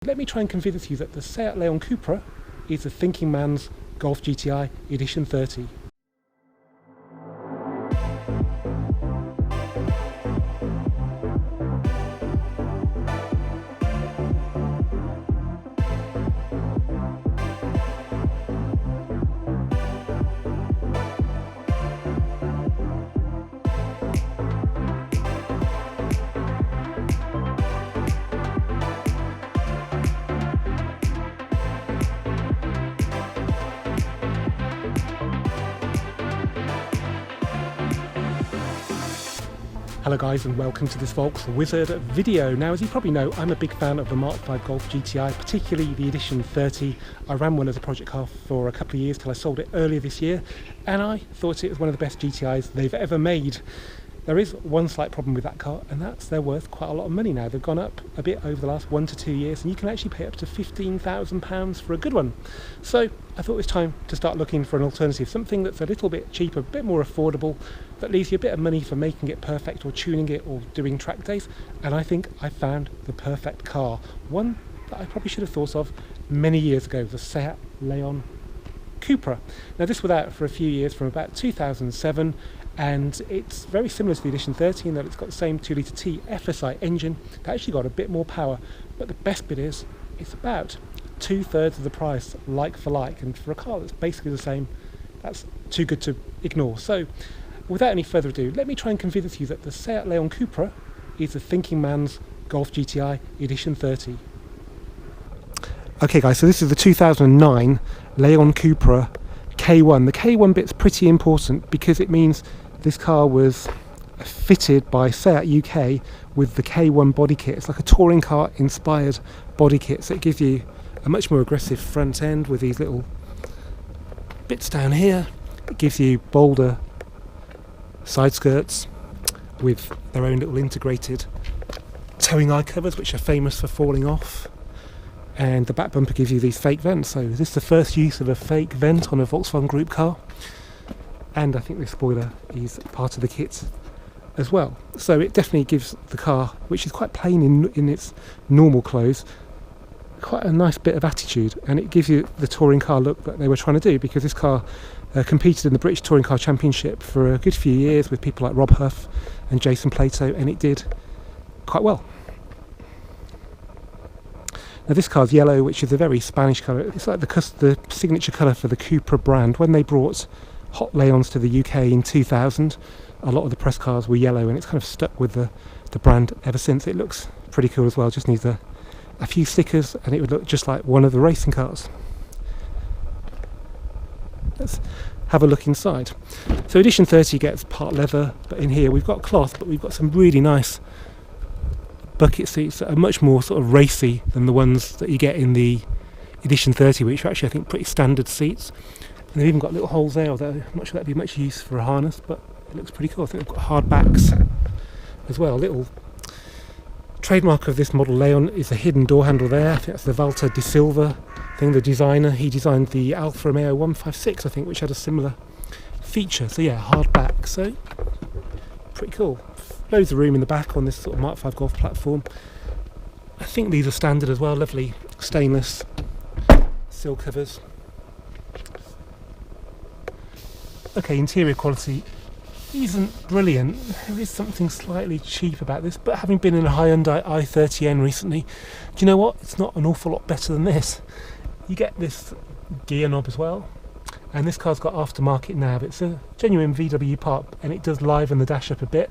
Let me try and convince you that the Seat Leon Cupra is a thinking man's Golf GTI Edition 30. Hello guys, and welcome to this Volks Wizard video. Now, as you probably know, I'm a big fan of the Mark 5 Golf GTI, particularly the Edition 30. I ran one as a project car for a couple of years till I sold it earlier this year, and I thought it was one of the best GTIs they've ever made. There is one slight problem with that car, and that's they're worth quite a lot of money now. They've gone up a bit over the last 1 to 2 years, and you can actually pay up to £15,000 for a good one. So I thought it was time to start looking for an alternative, something that's a little bit cheaper, a bit more affordable, that leaves you a bit of money for making it perfect or tuning it or doing track days. And I think I found the perfect car, one that I probably should have thought of many years ago, the Seat Leon Cupra. Now, this was out for a few years, from about 2007, and it's very similar to the Edition 30 in that it's got the same 2.0 T FSI engine. It actually got a bit more power, but the best bit is it's about 2/3 of the price, like for like, and for a car that's basically the same, that's too good to ignore. So without any further ado, let me try and convince you that the Seat Leon Cupra is a thinking man's Golf GTI Edition 30. Okay guys, so this is the 2009 Leon Cupra K1. The K1 bit's pretty important because it means this car was fitted by Seat UK with the K1 body kit. It's like a touring car inspired body kit, so it gives you a much more aggressive front end with these little bits down here. It gives you bolder side skirts with their own little integrated towing eye covers, which are famous for falling off. And the back bumper gives you these fake vents. So this is the first use of a fake vent on a Volkswagen Group car. And I think this spoiler is part of the kit as well. So it definitely gives the car, which is quite plain in its normal clothes, quite a nice bit of attitude. And it gives you the touring car look that they were trying to do, because this car competed in the British Touring Car Championship for a good few years with people like Rob Huff and Jason Plato, and it did quite well. Now, this car's yellow, which is a very Spanish colour. It's like the signature colour for the Cupra brand. When they brought hot Leons to the UK in 2000, a lot of the press cars were yellow, and it's kind of stuck with the brand ever since. It looks pretty cool as well, just needs a few stickers and it would look just like one of the racing cars. Let's have a look inside. So Edition 30 gets part leather, but in here we've got cloth, but we've got some really nice bucket seats that are much more sort of racy than the ones that you get in the Edition 30, which are actually, I think, pretty standard seats. And they've even got little holes there, although I'm not sure that'd be much use for a harness, but it looks pretty cool. I think they've got hard backs as well. Little trademark of this model Leon is a hidden door handle there. I think that's the Walter de Silva thing, the designer. He designed the Alfa Romeo 156, I think, which had a similar feature. So yeah, hard back, so pretty cool. Loads of room in the back on this sort of Mark 5 Golf platform. I think these are standard as well, lovely stainless sill covers. Okay, interior quality isn't brilliant. There is something slightly cheap about this, but having been in a Hyundai i30N recently, do you know what? It's not an awful lot better than this. You get this gear knob as well, and this car's got aftermarket nav. It's a genuine VW part, and it does liven the dash up a bit,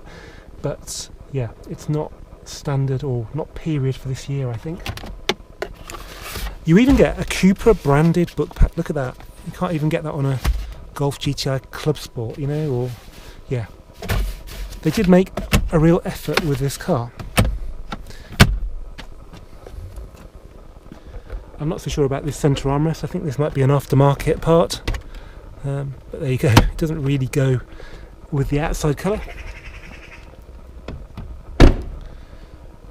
but yeah, it's not standard or not period for this year, I think. You even get a Cupra branded book pack. Look at that. You can't even get that on a Golf GTI Club Sport, you know, or yeah. They did make a real effort with this car. I'm not so sure about this centre armrest. I think this might be an aftermarket part, but there you go. It doesn't really go with the outside colour.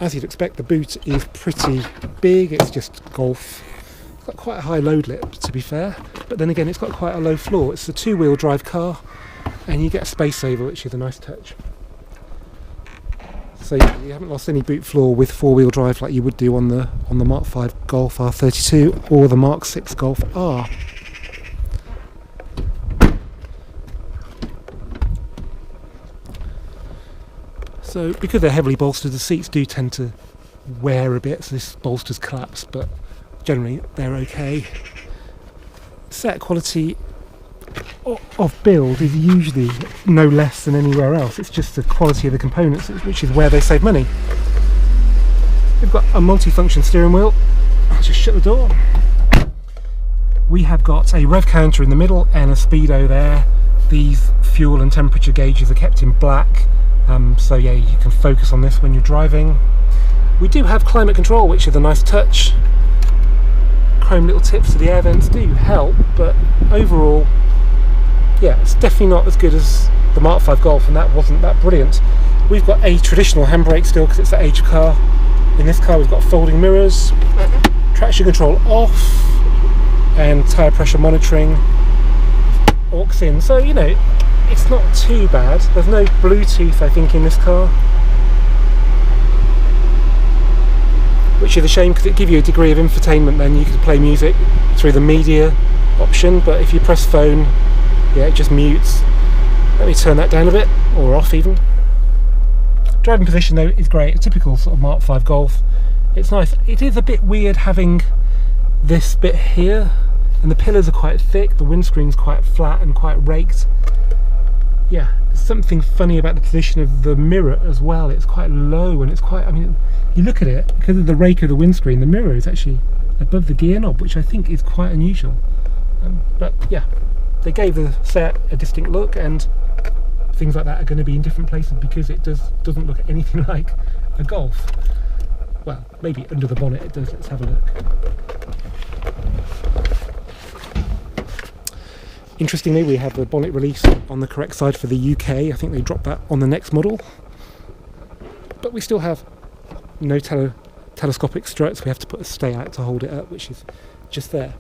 As you'd expect, the boot is pretty big. It's just Golf. It's got quite a high load lip, to be fair, but then again, it's got quite a low floor. It's a two-wheel drive car, and you get a space saver, which is a nice touch. So yeah, you haven't lost any boot floor with four-wheel drive like you would do on the Mark 5 Golf R32 or the Mark 6 Golf R. So because they're heavily bolstered, the seats do tend to wear a bit, so this bolster's collapsed, but generally they're okay. Set quality of build is usually no less than anywhere else. It's just the quality of the components, which is where they save money. We've got a multifunction steering wheel. I'll just shut the door. We have got a rev counter in the middle and a speedo there. These fuel and temperature gauges are kept in black, so yeah, you can focus on this when you're driving. We do have climate control, which is a nice touch. Chrome little tips to the air vents do help, but overall, yeah, it's definitely not as good as the Mark 5 Golf, and that wasn't that brilliant. We've got a traditional handbrake still because it's the age of car. In this car we've got folding mirrors, traction control off, and tyre pressure monitoring, aux in, so you know, it's not too bad. There's no Bluetooth I think in this car, which is a shame because it gives you a degree of infotainment. Then you could play music through the media option, but if you press phone, yeah, it just mutes. Let me turn that down a bit, or off even. Driving position though is great, a typical sort of Mark 5 Golf. It's nice. It is a bit weird having this bit here, and the pillars are quite thick, the windscreen's quite flat and quite raked. Yeah, there's something funny about the position of the mirror as well. It's quite low and it's quite, I mean, you look at it, because of the rake of the windscreen, the mirror is actually above the gear knob, which I think is quite unusual. But yeah, they gave the Seat a distinct look, and things like that are going to be in different places because it doesn't look anything like a Golf. Well, maybe under the bonnet it does. Let's have a look. Interestingly, we have the bonnet release on the correct side for the UK. I think they dropped that on the next model. But we still have no telescopic struts. We have to put a stay out to hold it up, which is just there.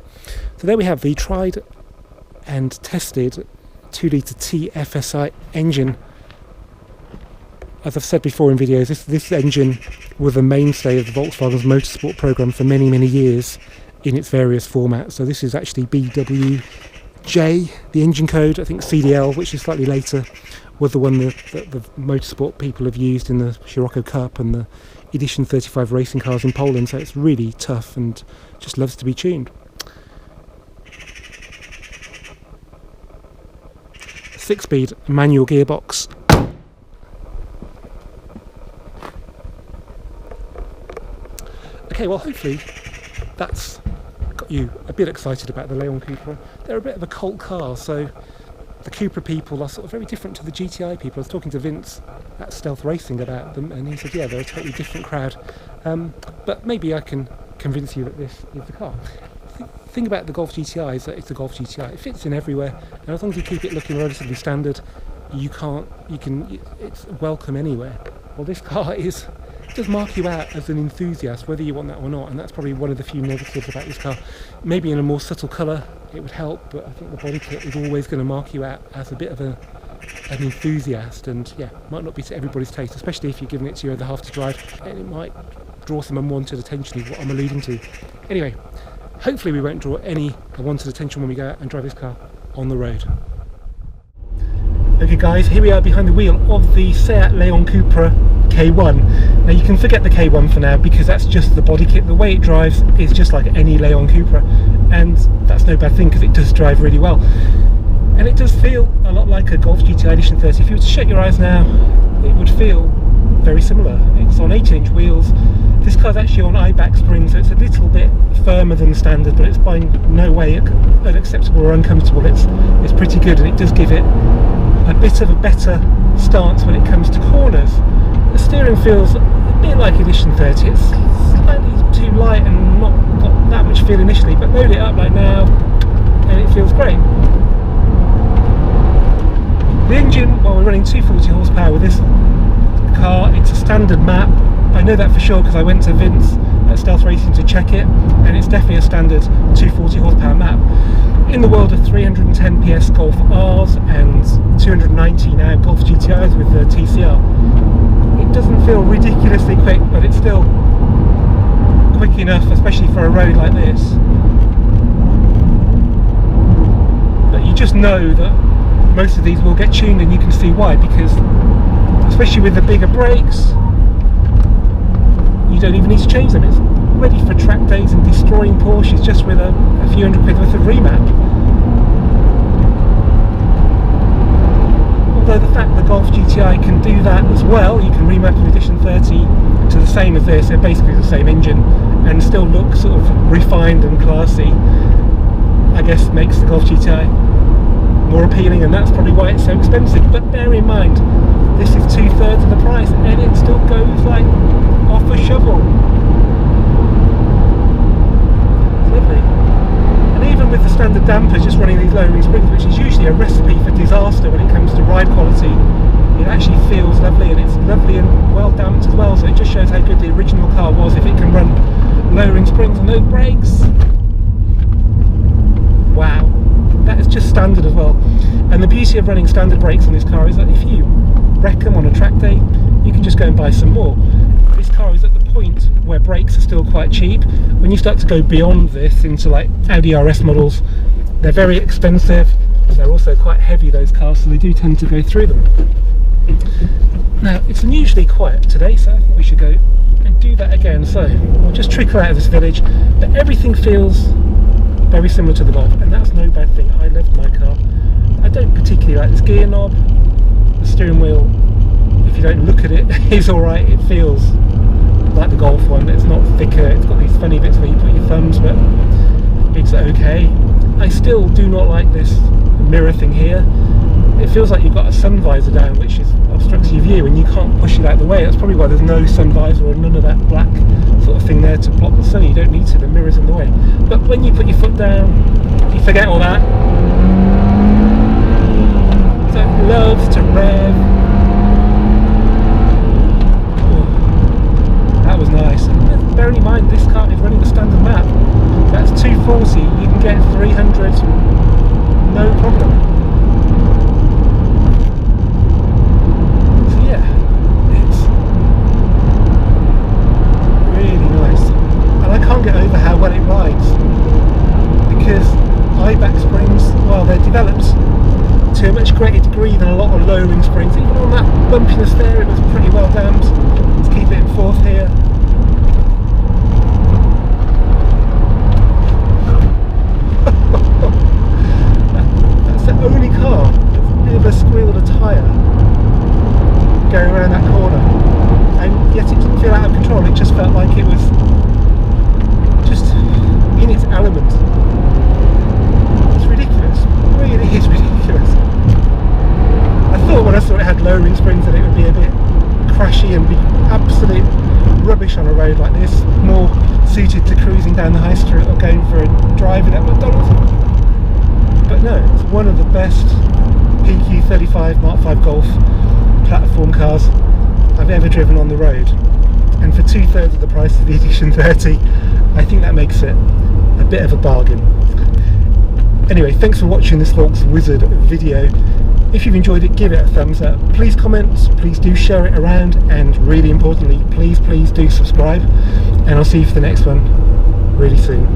So there we have the tried and tested 2-litre TFSI engine. As I've said before in videos, this engine was a mainstay of the Volkswagen's motorsport programme for many, many years in its various formats. So this is actually BWJ, the engine code. I think CDL, which is slightly later, was the one that the motorsport people have used in the Scirocco Cup and the Edition 35 racing cars in Poland. So it's really tough and just loves to be tuned. 6-speed manual gearbox. Okay, well hopefully that's got you a bit excited about the Leon Cupra. They're a bit of a cult car, so the Cupra people are sort of very different to the GTI people. I was talking to Vince at Stealth Racing about them, and he said, yeah, they're a totally different crowd. But maybe I can convince you that this is the car. The thing about the Golf GTI is that it's a Golf GTI. It fits in everywhere, and as long as you keep it looking relatively standard, it's welcome anywhere. Well, this car does mark you out as an enthusiast, whether you want that or not, and that's probably one of the few negatives about this car. Maybe in a more subtle colour it would help, but I think the body kit is always going to mark you out as a bit of an enthusiast, and yeah, might not be to everybody's taste, especially if you're giving it to your other half to drive, and it might draw some unwanted attention, is what I'm alluding to. Anyway, hopefully we won't draw any unwanted attention when we go out and drive this car on the road. Okay guys, here we are behind the wheel of the Seat Leon Cupra K1. Now you can forget the K1 for now because that's just the body kit. The way it drives is just like any Leon Cupra, and that's no bad thing because it does drive really well. And it does feel a lot like a Golf GTI Edition 30. If you were to shut your eyes now, it would feel very similar. It's on 18-inch wheels. This car's actually on I-back springs, so it's a little bit firmer than standard, but it's by no way unacceptable or uncomfortable. It's pretty good, and it does give it a bit of a better stance when it comes to corners. The steering feels a bit like Edition 30. It's slightly too light and not got that much feel initially, but load it up like now and it feels great. The engine, well, we're running 240 horsepower with this car. It's a standard map. I know that for sure because I went to Vince at Stealth Racing to check it, and it's definitely a standard 240 horsepower map. In the world of 310 PS Golf Rs and 290 now Golf GTIs with the TCR, It doesn't feel ridiculously quick, but it's still quick enough, especially for a road like this. But you just know that most of these will get tuned, and you can see why, because especially with the bigger brakes, you don't even need to change them. It's ready for track days and destroying Porsches just with a few hundred quid worth of remap. Although the fact the Golf GTI can do that as well, you can remap an Edition 30 to the same as this, they're basically the same engine, and still look sort of refined and classy, I guess makes the Golf GTI more appealing, and that's probably why it's so expensive. But bear in mind, this is 2/3 of the price, and it still goes like off a shovel. It's lovely. And even with the standard dampers, just running these lowering springs, which is usually a recipe for disaster when it comes to ride quality, it actually feels lovely, and it's lovely and well damped as well, so it just shows how good the original car was if it can run lowering springs on those brakes. Wow, that is just standard as well. And the beauty of running standard brakes on this car is that if you wreck them on a track day, you can just go and buy some more. This car is at the point where brakes are still quite cheap. When you start to go beyond this into like Audi RS models, they're very expensive. They're also quite heavy, those cars, so they do tend to go through them. Now, it's unusually quiet today, so I think we should go and do that again. So we'll just trickle out of this village, but everything feels very similar to the Golf, and that's no bad thing. I loved my car. I don't particularly like this gear knob. The steering wheel, if you don't look at it, is alright. It feels like the Golf one. It's not thicker, it's got these funny bits where you put your thumbs, but it's okay. I still do not like this mirror thing here. It feels like you've got a sun visor down, which obstructs your view, and you can't push it out of the way. That's probably why there's no sun visor or none of that black sort of thing there to block the sun. You don't need to, the mirror's in the way. But when you put your foot down, you forget all that. So it loves to rev. Oh, that was nice. And bearing in mind, this car is running the standard map. That's 240, you can get 300, no problem. Get over how well it rides, because eye-back springs, well, they're developed to a much greater degree than a lot of lowering springs. Even on that bumpiness there, it was pretty well damped. Let's keep it in fourth here. That's the only car that's ever squealed a tyre going around that corner, and yet it didn't feel out of control. It just felt like it was in its element. It's ridiculous, it really is ridiculous. I thought when I saw it had lowering springs that it would be a bit crashy and be absolute rubbish on a road like this, more suited to cruising down the high street or going for a drive-in at McDonald's. But no, it's one of the best PQ35 Mark 5 Golf platform cars I've ever driven on the road. And for 2/3 of the price of the Edition 30, I think that makes it a bit of a bargain. Anyway, thanks for watching this Volks Wizard video. If you've enjoyed it, give it a thumbs up. Please comment, please do share it around, and really importantly, please do subscribe. And I'll see you for the next one really soon.